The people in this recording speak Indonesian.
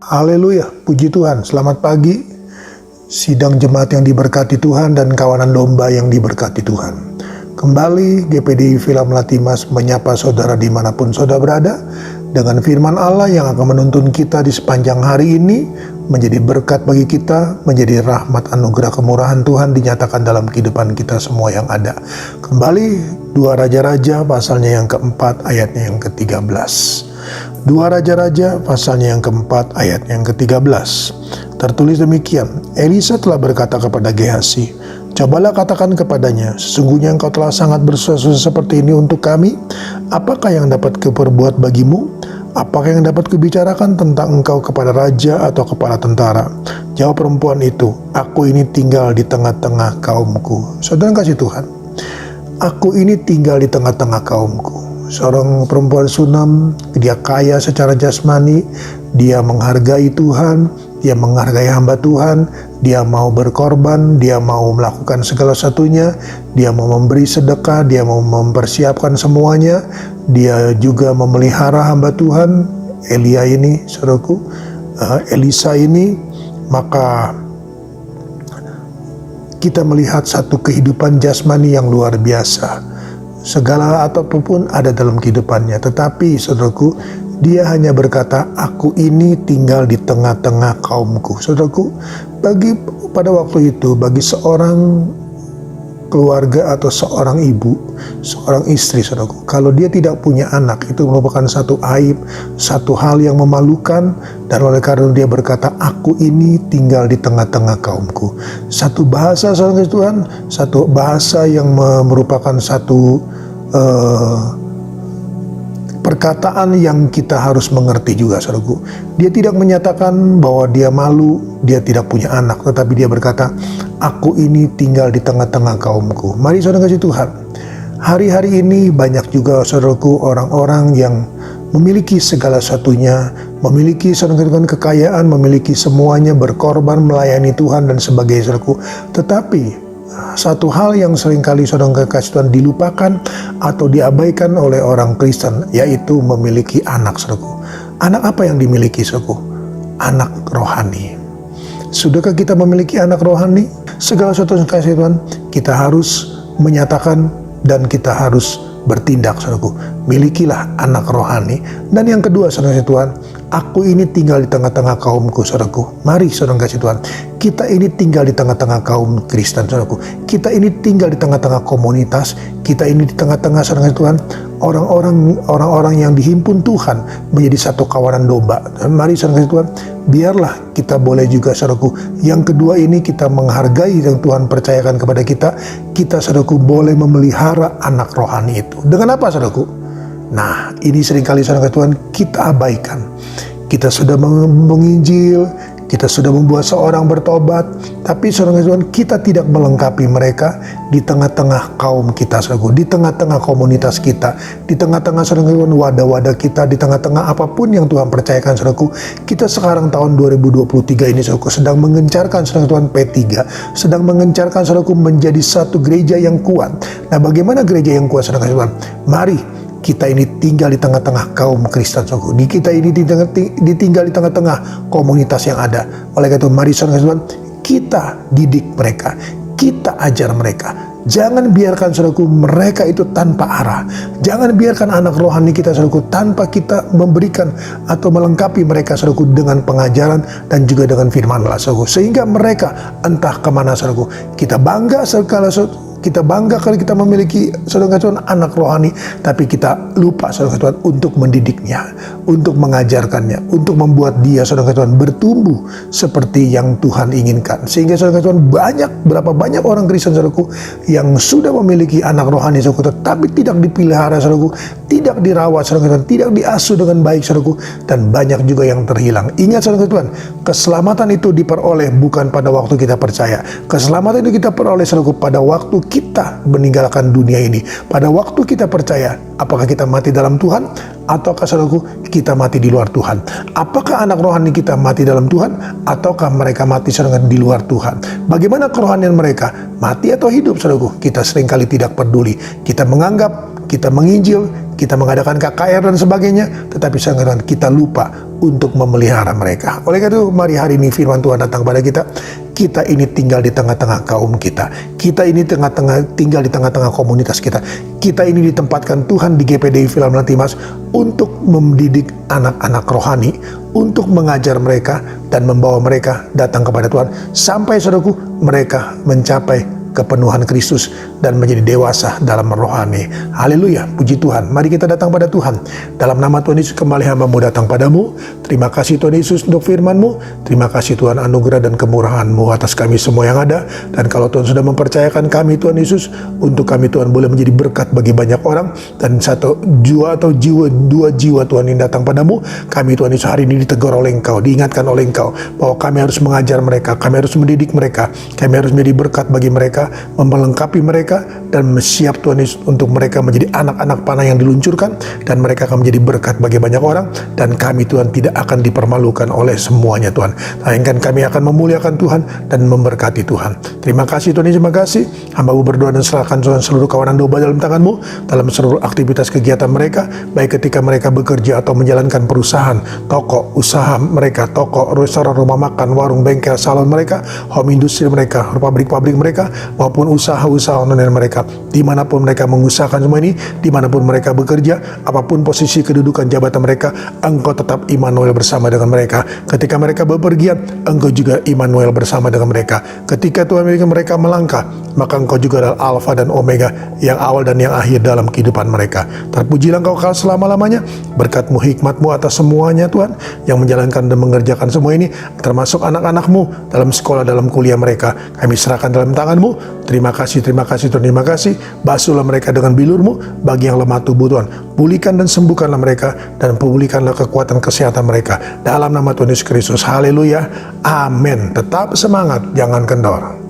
Haleluya, puji Tuhan. Selamat pagi, sidang jemaat yang diberkati Tuhan dan kawanan domba yang diberkati Tuhan. Kembali GPDI Villa Melati Mas menyapa saudara dimanapun saudara berada dengan firman Allah yang akan menuntun kita di sepanjang hari ini, menjadi berkat bagi kita, menjadi rahmat anugerah kemurahan Tuhan dinyatakan dalam kehidupan kita semua yang ada. Kembali 2 Raja-Raja pasalnya yang keempat ayatnya yang ke-13. 2 Raja-Raja pasalnya yang keempat ayat yang ke-13. Tertulis demikian, Elisa telah berkata kepada Gehazi, "Cobalah katakan kepadanya, sesungguhnya engkau telah sangat bersusah seperti ini untuk kami. Apakah yang dapat kuperbuat bagimu? Apakah yang dapat kubicarakan tentang engkau kepada raja atau kepala tentara?" Jawab perempuan itu, "Aku ini tinggal di tengah-tengah kaumku." Saudara kasih Tuhan, aku ini tinggal di tengah-tengah kaumku. Seorang perempuan Sunam, dia kaya secara jasmani, dia menghargai Tuhan, dia menghargai hamba Tuhan, dia mau berkorban, dia mau melakukan segala satunya, dia mau memberi sedekah, dia mau mempersiapkan semuanya, dia juga memelihara hamba Tuhan, Elisa ini, maka kita melihat satu kehidupan jasmani yang luar biasa. Segala apapun ada dalam kehidupannya, tetapi saudaraku, dia hanya berkata, "Aku ini tinggal di tengah-tengah kaumku." Saudaraku, pada waktu itu, bagi seorang keluarga atau seorang ibu, seorang istri, saudaraku, kalau dia tidak punya anak, itu merupakan satu aib, satu hal yang memalukan. Dan oleh karena dia berkata, "Aku ini tinggal di tengah-tengah kaumku." Satu bahasa, saudara Tuhan, satu bahasa yang merupakan satu perkataan yang kita harus mengerti juga, saudaraku. Dia tidak menyatakan bahwa dia malu, dia tidak punya anak, tetapi dia berkata, "Aku ini tinggal di tengah-tengah kaumku." Mari saudara kasih Tuhan, hari-hari ini banyak juga, saudaraku, orang-orang yang memiliki segala satunya, memiliki saudara kekayaan, memiliki semuanya, berkorban, melayani Tuhan dan sebagainya, saudaraku. Tetapi satu hal yang seringkali saudara kasih Tuhan dilupakan atau diabaikan oleh orang Kristen, yaitu memiliki anak, saudaraku. Anak apa yang dimiliki, saudaraku? Anak rohani. Sudahkah kita memiliki anak rohani? Segala sesuatu yang kasih Tuhan, kita harus menyatakan dan kita harus bertindak, saudaraku. Milikilah anak rohani. Dan yang kedua, saudara kasih Tuhan, aku ini tinggal di tengah-tengah kaumku, saudaraku. Mari saudara kasih Tuhan, kita ini tinggal di tengah-tengah kaum Kristen, saudaraku. Kita ini tinggal di tengah-tengah komunitas. Kita ini di tengah-tengah, saudara kasih Tuhan, orang-orang yang dihimpun Tuhan menjadi satu kawanan domba. Dan mari saudara kasih Tuhan, biarlah kita boleh juga, saudaraku, yang kedua ini kita menghargai yang Tuhan percayakan kepada kita. Kita, saudaraku, boleh memelihara anak rohani itu. Dengan apa, saudaraku? Nah, ini seringkali saudara Tuhan kita abaikan. Kita sudah menginjil, kita sudah membuat seorang bertobat, tapi saudara Tuhan kita tidak melengkapi mereka di tengah-tengah kaum kita, saudara, di tengah-tengah komunitas kita, di tengah-tengah saudara Tuhan wadah-wadah kita, di tengah-tengah apapun yang Tuhan percayakan, saudaraku. Kita sekarang tahun 2023 ini, saudaraku, sedang mengencarkan saudara Tuhan P3, sedang mengencarkan saudaraku menjadi satu gereja yang kuat. Nah, bagaimana gereja yang kuat, saudara Tuhan? Mari kita ini tinggal di tengah-tengah kaum Kristen, saudaraku. Kita ini ditinggal di tengah-tengah komunitas yang ada. Oleh karena itu, mari saudara Tuhan, kita didik mereka, kita ajar mereka. Jangan biarkan, saudaraku, mereka itu tanpa arah. Jangan biarkan anak rohani kita, saudaraku, tanpa kita memberikan atau melengkapi mereka, saudaraku, dengan pengajaran dan juga dengan firman Allah, saudaraku. Sehingga mereka entah kemana, saudaraku. Kita bangga kalau kita memiliki saudara Tuhan anak rohani, tapi kita lupa saudara Tuhan untuk mendidiknya, untuk mengajarkannya, untuk membuat dia saudara Tuhan bertumbuh seperti yang Tuhan inginkan. Sehingga saudara Tuhan berapa banyak orang Kristen, saudaraku, yang sudah memiliki anak rohani, saudaraku, tetapi tidak dipelihara, saudaraku, tidak dirawat, saudara Tuhan, tidak diasuh dengan baik, saudaraku, dan banyak juga yang terhilang. Ingat saudara Tuhan, keselamatan itu diperoleh bukan pada waktu kita percaya. Keselamatan itu kita peroleh, saudaraku, pada waktu kita meninggalkan dunia ini. Pada waktu kita percaya, apakah kita mati dalam Tuhan ataukah, saudaraku, kita mati di luar Tuhan? Apakah anak rohani kita mati dalam Tuhan ataukah mereka mati, saudara, di luar Tuhan? Bagaimana kerohanian mereka? Mati atau hidup, saudaraku? Kita seringkali tidak peduli. Kita menganggap kita menginjil, kita mengadakan KKR dan sebagainya, tetapi sekarang kita lupa untuk memelihara mereka. Oleh karena itu, mari hari ini firman Tuhan datang pada kita. Kita ini tinggal di tengah-tengah kaum kita. Kita ini tinggal di tengah-tengah komunitas kita. Kita ini ditempatkan Tuhan di GPDI Film Lantimas untuk mendidik anak-anak rohani, untuk mengajar mereka dan membawa mereka datang kepada Tuhan sampai saudaraku mereka mencapai kepenuhan Kristus dan menjadi dewasa dalam rohani. Haleluya, puji Tuhan. Mari kita datang pada Tuhan. Dalam nama Tuhan Yesus kembali hamba-Mu datang padamu. Terima kasih Tuhan Yesus untuk firman-Mu. Terima kasih Tuhan anugerah dan kemurahan-Mu atas kami semua yang ada. Dan kalau Tuhan sudah mempercayakan kami Tuhan Yesus, untuk kami Tuhan boleh menjadi berkat bagi banyak orang. Dan satu jiwa atau dua jiwa Tuhan yang datang padamu, kami Tuhan Yesus hari ini ditegur oleh Engkau, diingatkan oleh Engkau bahwa kami harus mengajar mereka, kami harus mendidik mereka, kami harus menjadi berkat bagi mereka, melengkapi mereka, dan siap Tuhan Yesus untuk mereka menjadi anak-anak panah yang diluncurkan, dan mereka akan menjadi berkat bagi banyak orang, dan kami Tuhan tidak akan dipermalukan oleh semuanya Tuhan, melainkan kami akan memuliakan Tuhan dan memberkati Tuhan. Terima kasih Tuhan Yesus, terima kasih. Hamba-Mu berdoa dan serahkan Tuhan seluruh kawanan domba dalam tangan-Mu, dalam seluruh aktivitas kegiatan mereka, baik ketika mereka bekerja atau menjalankan perusahaan, toko, usaha mereka, toko, restoran, rumah makan, warung, bengkel, salon mereka, home industry mereka, pabrik-pabrik mereka, maupun usaha-usaha online mereka, dimanapun mereka mengusahakan semua ini, dimanapun mereka bekerja, apapun posisi kedudukan jabatan mereka, Engkau tetap Immanuel bersama dengan mereka. Ketika mereka bepergian, Engkau juga Immanuel bersama dengan mereka. Ketika Tuhan mereka melangkah, maka Engkau juga adalah Alfa dan Omega, yang awal dan yang akhir dalam kehidupan mereka. Terpujilah Engkau kekal selama-lamanya. Berkat-Mu, hikmat-Mu atas semuanya Tuhan, yang menjalankan dan mengerjakan semua ini, termasuk anak-anak-Mu dalam sekolah, dalam kuliah mereka, kami serahkan dalam tangan-Mu. Terima kasih Tuhan, terima kasih. Basuhlah mereka dengan bilur-Mu bagi yang lemah tubuh Tuhan. Pulihkan dan sembuhkanlah mereka, dan pulihkanlah kekuatan kesehatan mereka. Dalam nama Tuhan Yesus Kristus, haleluya, amin. Tetap semangat, jangan kendor.